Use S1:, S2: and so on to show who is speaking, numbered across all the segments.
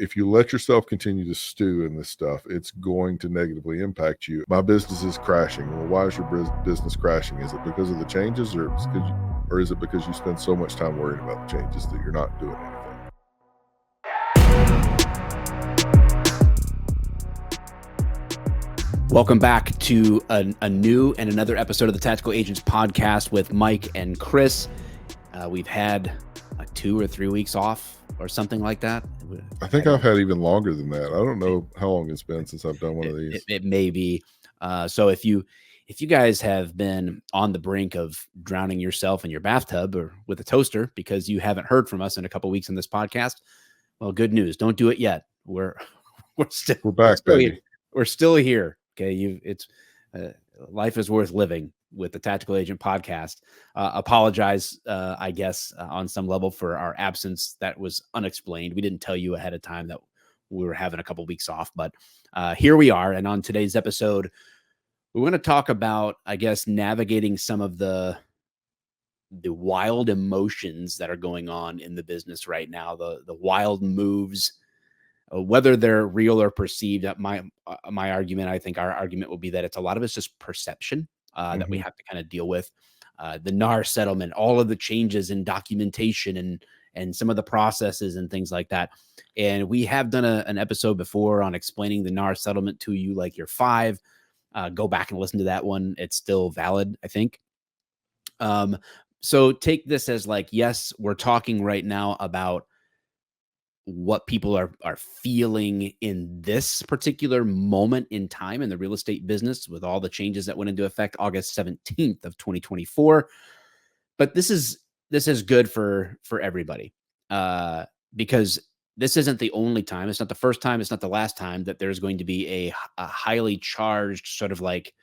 S1: if you let yourself continue to stew in this stuff, it's going to negatively impact you. My business is crashing. Well, why is your business crashing? Is it because of the changes, or is it because you spend so much time worrying about the changes that you're not doing anything?
S2: Welcome back to a new and another episode of the Tactical Agents podcast with Mike and Chris. We've had 2 or 3 weeks off or something like that.
S1: I think I've had even longer than that. I don't know how long it's been since I've done one of these.
S2: It may be. So if you guys have been on the brink of drowning yourself in your bathtub or with a toaster because you haven't heard from us in a couple weeks in this podcast, well, good news. Don't do it yet. We're
S1: back, baby.
S2: We're still here. Okay, life is worth living with the Tactical Agent podcast. Apologize, I guess, on some level for our absence. That was unexplained. We didn't tell you ahead of time that we were having a couple weeks off, but here we are. And on today's episode, we want to talk about, I guess, navigating some of the wild emotions that are going on in the business right now, the wild moves. Whether they're real or perceived, my argument, I think our argument will be that a lot of it's just perception that we have to kind of deal with. The NAR settlement, all of the changes in documentation and some of the processes and things like that. And we have done an episode before on explaining the NAR settlement to you like you're 5. Go back and listen to that one. It's still valid, I think. So take this as like, yes, we're talking right now about what people are feeling in this particular moment in time in the real estate business with all the changes that went into effect August 17th of 2024. But this is good for everybody because this isn't the only time. It's not the first time. It's not the last time that there's going to be a highly charged sort of like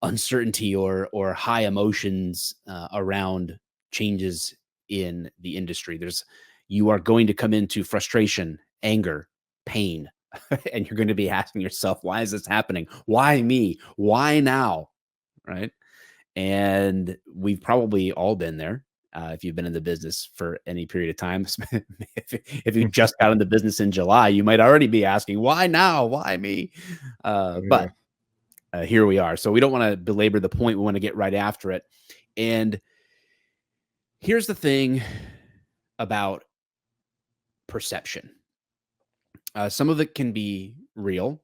S2: uncertainty or high emotions around changes in the industry. You are going to come into frustration, anger, pain, and you're going to be asking yourself, why is this happening? Why me? Why now? Right? And we've probably all been there. If you've been in the business for any period of time, if you just got into business in July, you might already be asking, why now? Why me? But here we are. So we don't want to belabor the point. We want to get right after it. And here's the thing about perception. Some of it can be real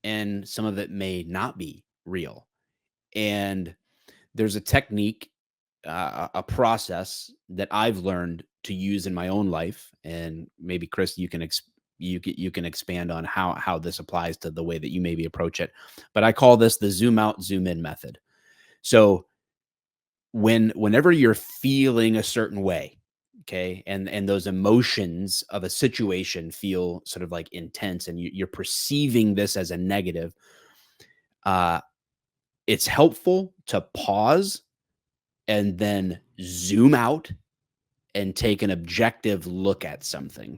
S2: and some of it may not be real. And there's a technique, a process that I've learned to use in my own life. And maybe Chris, you can expand on how this applies to the way that you maybe approach it. But I call this the zoom out, zoom in method. So whenever you're feeling a certain way, okay, and those emotions of a situation feel sort of like intense and you're perceiving this as a negative, it's helpful to pause and then zoom out and take an objective look at something.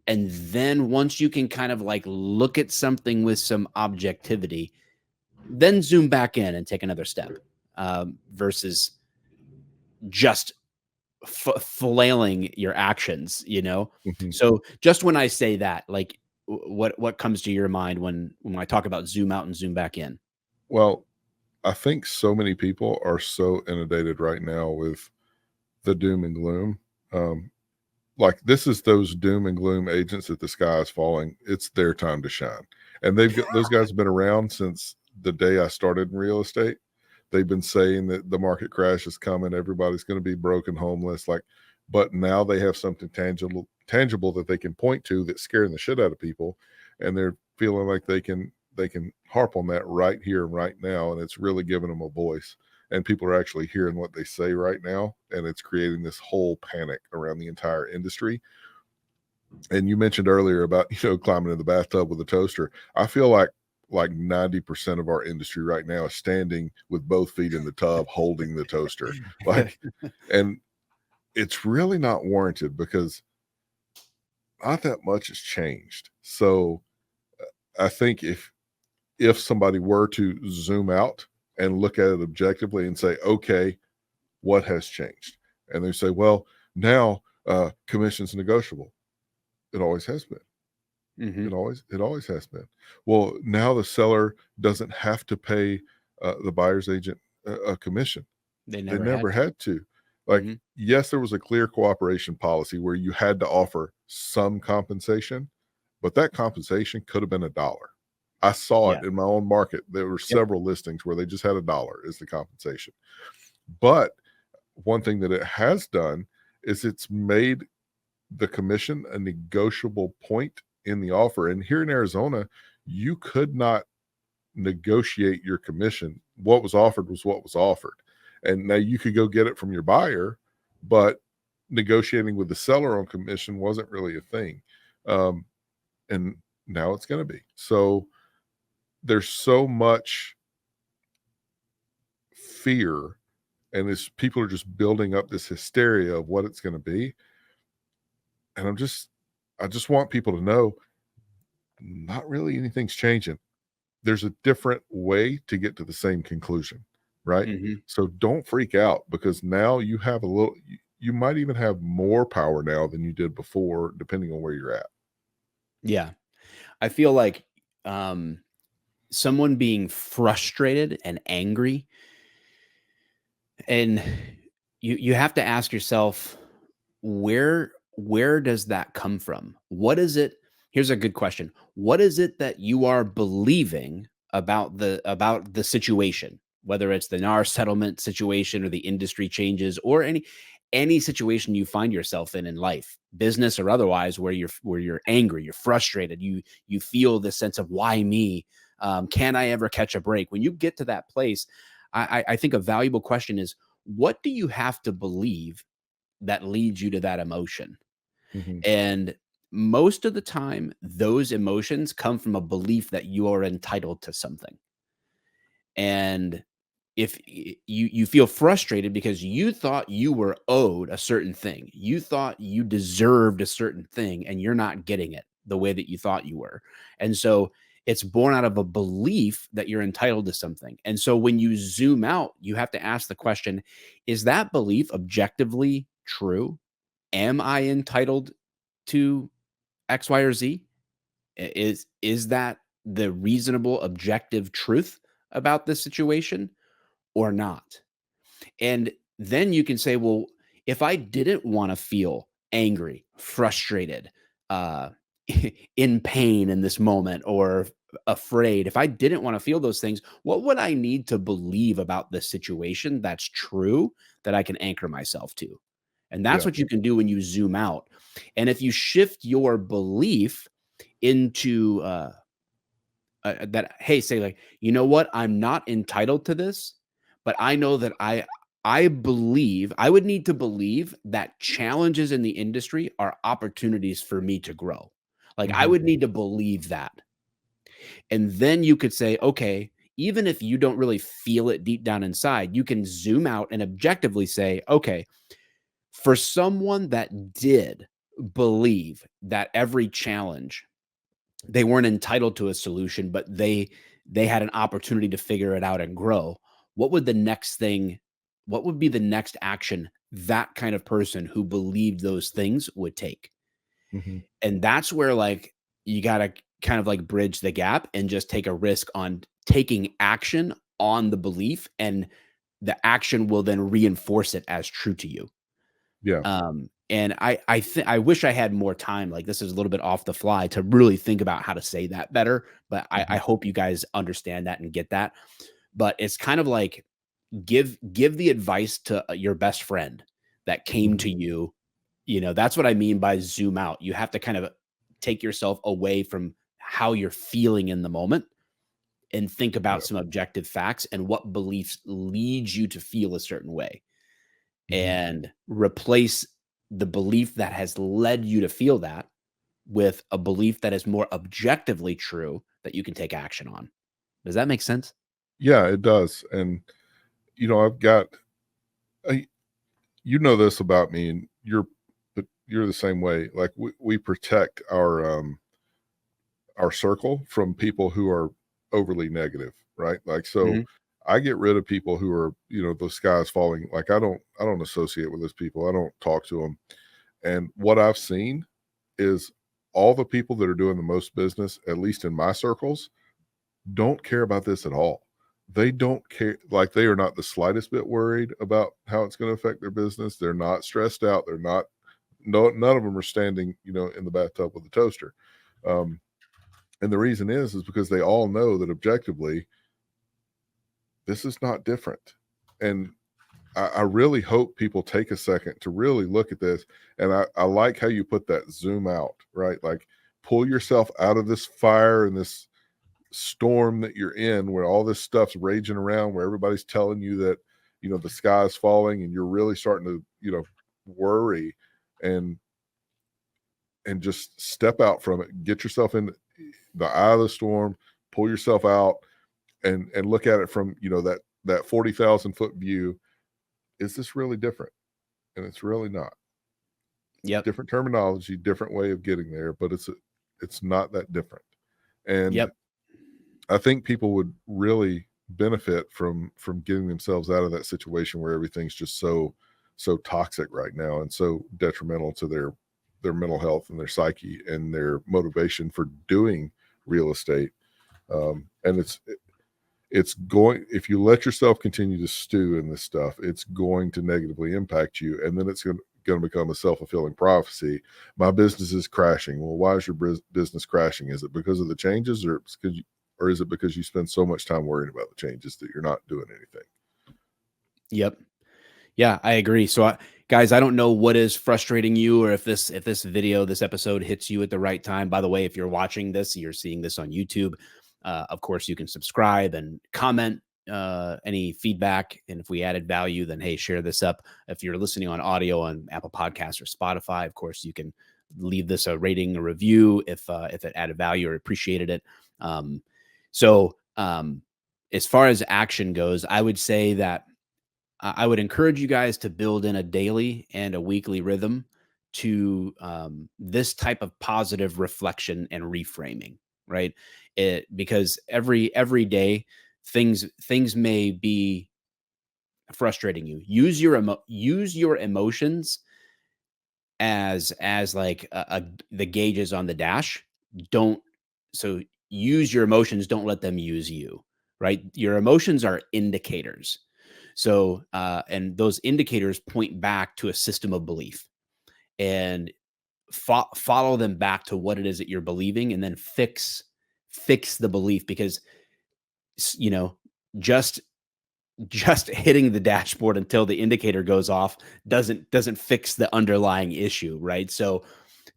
S2: And then once you can kind of like look at something with some objectivity, then zoom back in and take another step versus just flailing your actions, So just when I say that, like what comes to your mind when I talk about zoom out and zoom back in?
S1: Well, I think so many people are so inundated right now with the doom and gloom. Like this is those doom and gloom agents that the sky is falling. It's their time to shine. And those guys have been around since the day I started in real estate. They've been saying that the market crash is coming. Everybody's going to be broke and homeless. But now they have something tangible that they can point to that's scaring the shit out of people. And they're feeling like they can harp on that right here and right now. And it's really giving them a voice. And people are actually hearing what they say right now. And it's creating this whole panic around the entire industry. And you mentioned earlier about, climbing in the bathtub with a toaster. I feel like 90% of our industry right now is standing with both feet in the tub, holding the toaster. And it's really not warranted because not that much has changed. So I think if somebody were to zoom out and look at it objectively and say, okay, what has changed? And they say, well, now commission's negotiable. It always has been.
S2: Mhm.
S1: It always has been. Well, now the seller doesn't have to pay, the buyer's agent a commission.
S2: They
S1: They
S2: never had
S1: never
S2: to.
S1: had to. Like,
S2: Mhm.
S1: yes, there was a clear cooperation policy where you had to offer some compensation, but that compensation could have been $1. I saw
S2: Yeah.
S1: it in my own market. There were
S2: Yep.
S1: several listings where they just had $1 as the compensation. But one thing that it has done is it's made the commission a negotiable point in the offer. And here in Arizona, you could not negotiate your commission. What was offered was what was offered. And now you could go get it from your buyer, but negotiating with the seller on commission wasn't really a thing. Um, and now it's going to be. So there's so much fear, and as people are just building up this hysteria of what it's going to be. And I just want people to know not really anything's changing. There's a different way to get to the same conclusion, right?
S2: Mhm.
S1: So don't freak out because now you have a little you might even have more power now than you did before, depending on where you're at.
S2: Yeah. I feel like, um, someone being frustrated and angry, and you have to ask yourself, where does that come from? What is it? Here's a good question. What is it that you are believing about the situation, whether it's the NAR settlement situation or the industry changes or any situation you find yourself in life, business or otherwise, where you're angry, you're frustrated, you feel this sense of why me? Can I ever catch a break? When you get to that place, I think a valuable question is, what do you have to believe that leads you to that emotion?
S1: Mhm.
S2: And most of the time, those emotions come from a belief that you are entitled to something. And if you feel frustrated because you thought you were owed a certain thing, you thought you deserved a certain thing, and you're not getting it the way that you thought you were. And so it's born out of a belief that you're entitled to something. And so when you zoom out, you have to ask the question, is that belief objectively true? Am I entitled to X, Y, or Z? Is that the reasonable, objective truth about this situation or not? And then you can say, well, if I didn't want to feel angry, frustrated, uh, in pain in this moment, or afraid, if I didn't want to feel those things, what would I need to believe about this situation that's true that I can anchor myself to? And that's
S1: Yeah.
S2: what you can do when you zoom out. And if you shift your belief into that, hey, say like, you know what, I'm not entitled to this, but I know that I believe I would need to believe that challenges in the industry are opportunities for me to grow. Like I
S1: Mhm.
S2: would need to believe that. And then you could say, okay, even if you don't really feel it deep down inside, you can zoom out and objectively say, okay, for someone that did believe that every challenge, they weren't entitled to a solution, but they had an opportunity to figure it out and grow. What would the next thing what would be the next action that kind of person who believed those things would take?
S1: Mhm.
S2: And that's where, like, you gotta kind of, like, bridge the gap and just take a risk on taking action on the belief, and the action will then reinforce it as true to you.
S1: Yeah.
S2: And I wish I had more time. Like, this is a little bit off the fly to really think about how to say that better, but I
S1: Mhm.
S2: hope you guys understand that and get that. But it's kind of like give the advice to your best friend that came
S1: Mhm.
S2: to you. You know, that's what I mean by zoom out. You have to kind of take yourself away from how you're feeling in the moment and think about
S1: Yeah.
S2: some objective facts and what beliefs lead you to feel a certain way,
S1: Mhm.
S2: and replace the belief that has led you to feel that with a belief that is more objectively true that you can take action on. Does that make sense?
S1: Yeah, it does. And I've got I you know this about me, and you're the same way. Like we protect our circle from people who are overly negative, right? Like, so
S2: Mhm.
S1: I get rid of people who are, the sky is falling. Like, I don't associate with those people. I don't talk to them. And what I've seen is all the people that are doing the most business, at least in my circles, don't care about this at all. They don't care. Like, they are not the slightest bit worried about how it's going to affect their business. They're not stressed out. They're not, no, none of them are standing, in the bathtub with a toaster. Um, and the reason is because they all know that objectively, this is not different. And I really hope people take a second to really look at this. And I like how you put that zoom out, right? Like, pull yourself out of this fire and this storm that you're in, where all this stuff's raging around, where everybody's telling you that, the sky's falling, and you're really starting to, worry, and just step out from it, get yourself in the eye of the storm, pull yourself out, and look at it from, that 40,000 foot view. Is this really different? And it's really not.
S2: Yep.
S1: Different terminology, different way of getting there, but it's not that different. And
S2: Yep.
S1: I think people would really benefit from getting themselves out of that situation where everything's just so toxic right now, and so detrimental to their mental health and their psyche and their motivation for doing real estate. And it's going, if you let yourself continue to stew in this stuff, it's going to negatively impact you, and then it's going to become a self-fulfilling prophecy. My business is crashing. Well, why is your business crashing? Is it because of the changes, or is it because you spend so much time worrying about the changes that you're not doing anything?
S2: Yep. Yeah, I agree. So, guys, I don't know what is frustrating you, or if this this episode hits you at the right time. By the way, if you're watching this, you're seeing this on YouTube. Of course, you can subscribe and comment any feedback, and if we added value, then hey, share this up. If you're listening on audio on Apple Podcasts or Spotify, of course, you can leave this a rating, a review if it added value or appreciated it. So, as far as action goes, I would say that I would encourage you guys to build in a daily and a weekly rhythm to this type of positive reflection and reframing, right? Because every day things may be frustrating you. Use your emotions as like the gauges on the dash. Don't so use your emotions. Don't let them use you, right? Your emotions are indicators. So, and those indicators point back to a system of belief, and follow them back to what it is that you're believing, and then fix the belief, because you know just just hitting the dashboard until the indicator goes off doesn't fix the underlying issue, right? So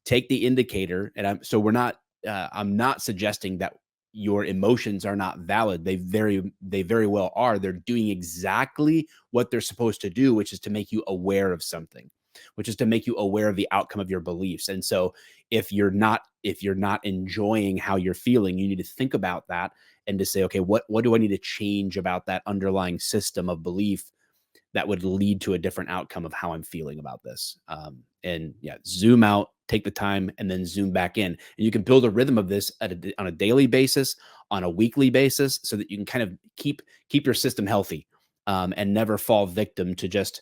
S2: take the indicator, and I'm not suggesting that your emotions are not valid. They very well are. They're doing exactly what they're supposed to do, which is to make you aware of something, which is to make you aware of the outcome of your beliefs. And so if you're not enjoying how you're feeling, you need to think about that and to say, okay, what do I need to change about that underlying system of belief that would lead to a different outcome of how I'm feeling about this. And yeah, zoom out, take the time, and then zoom back in. And you can build a rhythm of this on a daily basis, on a weekly basis, so that you can kind of keep your system healthy, and never fall victim to just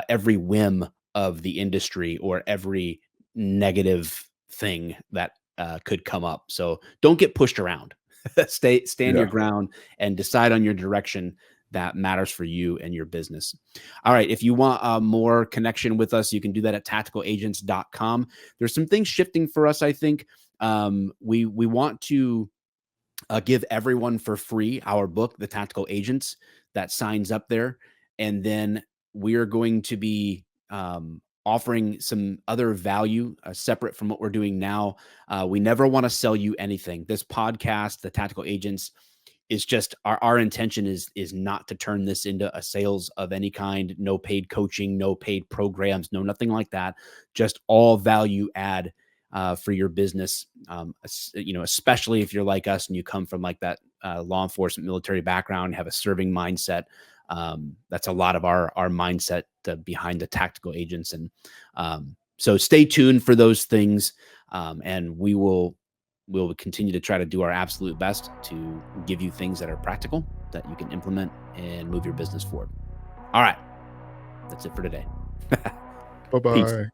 S2: every whim of the industry or every negative thing that could come up. So don't get pushed around. Stand your
S1: Yeah.
S2: ground and decide on your direction that matters for you and your business. All right. If you want more connection with us, you can do that at tacticalagents.com. There's some things shifting for us, I think. We want to give everyone for free our book, The Tactical Agents, that signs up there. And then we're going to be offering some other value separate from what we're doing now. We never want to sell you anything. This podcast, The Tactical Agents, is just our intention is not to turn this into a sales of any kind. No paid coaching, no paid programs, no nothing like that. Just all value add for your business. Especially if you're like us and you come from like that law enforcement, military background, have a serving mindset. That's a lot of our mindset behind the Tactical Agents, and so stay tuned for those things, and we'll continue to try to do our absolute best to give you things that are practical that you can implement and move your business forward. All right. That's it for today.
S1: Bye
S2: Peace.
S1: bye.